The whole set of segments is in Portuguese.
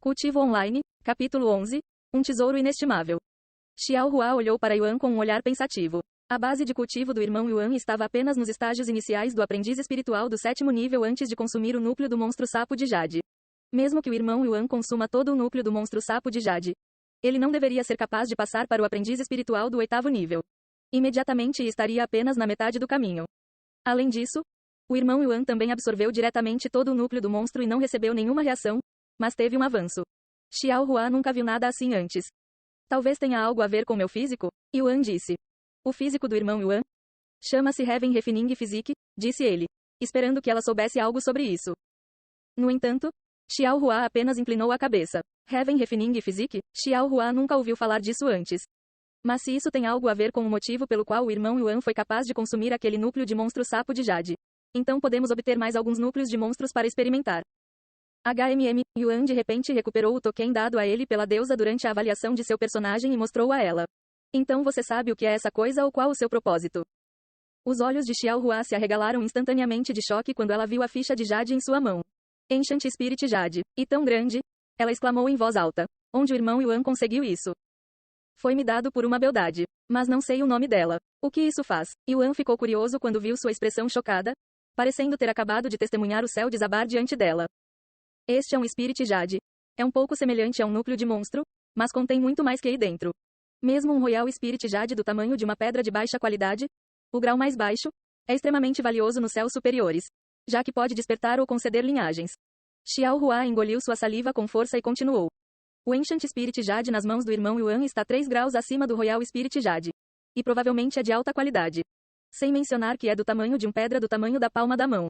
Cultivo Online, capítulo 11, um tesouro inestimável. Xiao Hua olhou para Yuan com um olhar pensativo. A base de cultivo do irmão Yuan estava apenas nos estágios iniciais do aprendiz espiritual do 7º nível antes de consumir o núcleo do monstro sapo de Jade. Mesmo que o irmão Yuan consuma todo o núcleo do monstro sapo de Jade, ele não deveria ser capaz de passar para o aprendiz espiritual do 8º nível. Imediatamente estaria apenas na metade do caminho. Além disso, o irmão Yuan também absorveu diretamente todo o núcleo do monstro e não recebeu nenhuma reação, mas teve um avanço. Xiao Hua nunca viu nada assim antes. Talvez tenha algo a ver com meu físico, Yuan disse. O físico do irmão Yuan? Chama-se Heaven Refining Physique, disse ele, esperando que ela soubesse algo sobre isso. No entanto, Xiao Hua apenas inclinou a cabeça. Heaven Refining Physique? Xiao Hua nunca ouviu falar disso antes. Mas se isso tem algo a ver com o motivo pelo qual o irmão Yuan foi capaz de consumir aquele núcleo de monstro sapo de Jade, então podemos obter mais alguns núcleos de monstros para experimentar. Yuan de repente recuperou o token dado a ele pela deusa durante a avaliação de seu personagem e mostrou a ela. Então você sabe o que é essa coisa ou qual o seu propósito? Os olhos de Xiao Hua se arregalaram instantaneamente de choque quando ela viu a ficha de Jade em sua mão. Ancient Spirit Jade. E tão grande? Ela exclamou em voz alta. Onde o irmão Yuan conseguiu isso? Foi-me dado por uma beldade. Mas não sei o nome dela. O que isso faz? Yuan ficou curioso quando viu sua expressão chocada, parecendo ter acabado de testemunhar o céu desabar diante dela. Este é um Spirit Jade. É um pouco semelhante a um núcleo de monstro, mas contém muito mais que aí dentro. Mesmo um Royal Spirit Jade do tamanho de uma pedra de baixa qualidade, o grau mais baixo, é extremamente valioso nos céus superiores, já que pode despertar ou conceder linhagens. Xiao Hua engoliu sua saliva com força e continuou. O Ancient Spirit Jade nas mãos do irmão Yuan está 3 graus acima do Royal Spirit Jade. E provavelmente é de alta qualidade. Sem mencionar que é do tamanho de uma pedra do tamanho da palma da mão.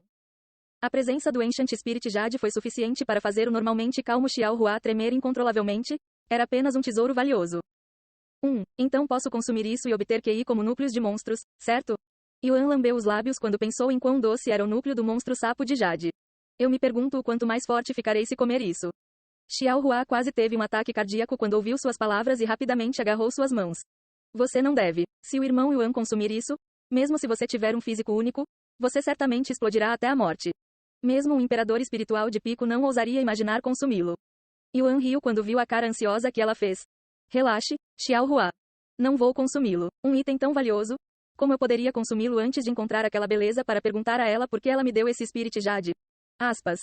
A presença do Ancient Spirit Jade foi suficiente para fazer o normalmente calmo Xiao Hua tremer incontrolavelmente. Era apenas um tesouro valioso. Então posso consumir isso e obter QI como núcleos de monstros, certo? Yuan lambeu os lábios quando pensou em quão doce era o núcleo do monstro sapo de Jade. Eu me pergunto o quanto mais forte ficarei se comer isso. Xiao Hua quase teve um ataque cardíaco quando ouviu suas palavras e rapidamente agarrou suas mãos. Você não deve. Se o irmão Yuan consumir isso, mesmo se você tiver um físico único, você certamente explodirá até a morte. Mesmo um imperador espiritual de pico não ousaria imaginar consumi-lo. Yuan riu quando viu a cara ansiosa que ela fez. Relaxe, Xiao Hua. Não vou consumi-lo. Um item tão valioso. Como eu poderia consumi-lo antes de encontrar aquela beleza para perguntar a ela por que ela me deu esse Spirit Jade? Aspas.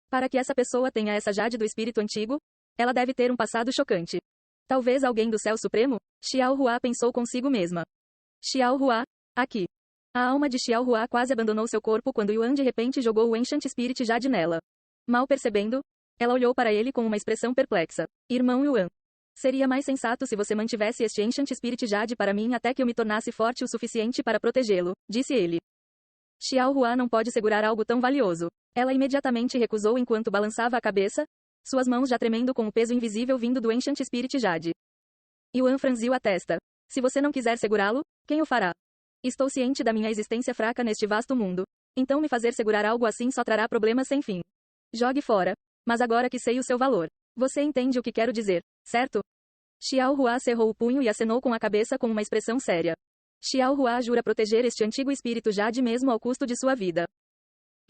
Para que essa pessoa tenha essa Jade do espírito antigo, ela deve ter um passado chocante. Talvez alguém do céu supremo? Xiao Hua pensou consigo mesma. Xiao Hua, aqui. A alma de Xiao Hua quase abandonou seu corpo quando Yuan de repente jogou o Ancient Spirit Jade nela. Mal percebendo, ela olhou para ele com uma expressão perplexa. Irmão Yuan. Seria mais sensato se você mantivesse este Ancient Spirit Jade para mim até que eu me tornasse forte o suficiente para protegê-lo, disse ele. Xiao Hua não pode segurar algo tão valioso. Ela imediatamente recusou enquanto balançava a cabeça, suas mãos já tremendo com o peso invisível vindo do Ancient Spirit Jade. Yuan franziu a testa. Se você não quiser segurá-lo, quem o fará? Estou ciente da minha existência fraca neste vasto mundo. Então me fazer segurar algo assim só trará problemas sem fim. Jogue fora. Mas agora que sei o seu valor. Você entende o que quero dizer, certo? Xiao Hua cerrou o punho e acenou com a cabeça com uma expressão séria. Xiao Hua jura proteger este antigo espírito Jade mesmo ao custo de sua vida.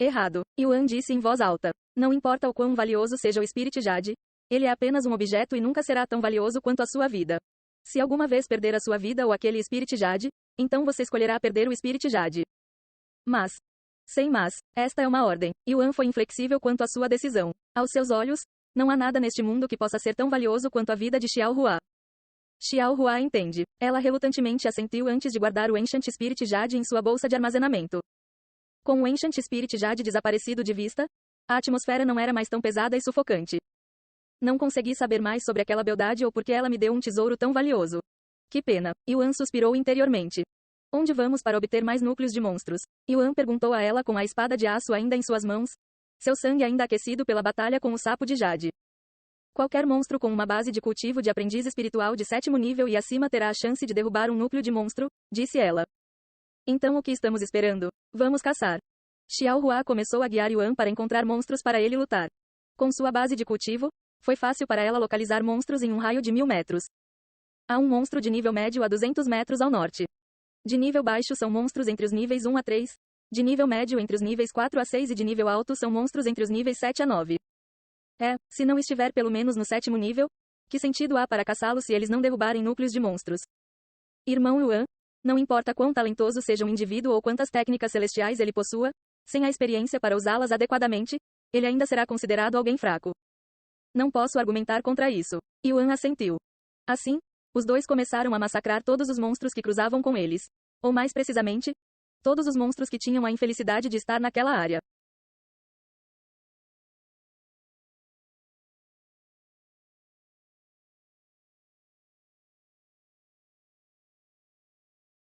Errado. Yuan disse em voz alta. Não importa o quão valioso seja o Spirit Jade, ele é apenas um objeto e nunca será tão valioso quanto a sua vida. Se alguma vez perder a sua vida ou aquele Spirit Jade, então você escolherá perder o Spirit Jade. Mas. Sem mas, esta é uma ordem. Yuan foi inflexível quanto à sua decisão. Aos seus olhos, não há nada neste mundo que possa ser tão valioso quanto a vida de Xiao Hua. Xiao Hua entende. Ela relutantemente assentiu antes de guardar o Ancient Spirit Jade em sua bolsa de armazenamento. Com o Ancient Spirit Jade desaparecido de vista, a atmosfera não era mais tão pesada e sufocante. Não consegui saber mais sobre aquela beldade ou por que ela me deu um tesouro tão valioso. Que pena. Yuan suspirou interiormente. Onde vamos para obter mais núcleos de monstros? Yuan perguntou a ela com a espada de aço ainda em suas mãos, seu sangue ainda aquecido pela batalha com o sapo de Jade. Qualquer monstro com uma base de cultivo de aprendiz espiritual de 7º nível e acima terá a chance de derrubar um núcleo de monstro, disse ela. Então o que estamos esperando? Vamos caçar. Xiao Hua começou a guiar Yuan para encontrar monstros para ele lutar. Com sua base de cultivo, foi fácil para ela localizar monstros em um raio de 1000 metros. Há um monstro de nível médio a 200 metros ao norte. De nível baixo são monstros entre os níveis 1 a 3, de nível médio entre os níveis 4 a 6 e de nível alto são monstros entre os níveis 7 a 9. Se não estiver pelo menos no 7º nível, que sentido há para caçá-lo se eles não derrubarem núcleos de monstros? Irmão Yuan, não importa quão talentoso seja um indivíduo ou quantas técnicas celestiais ele possua, sem a experiência para usá-las adequadamente, ele ainda será considerado alguém fraco. Não posso argumentar contra isso. Yuan assentiu. Assim, os dois começaram a massacrar todos os monstros que cruzavam com eles. Ou mais precisamente, todos os monstros que tinham a infelicidade de estar naquela área.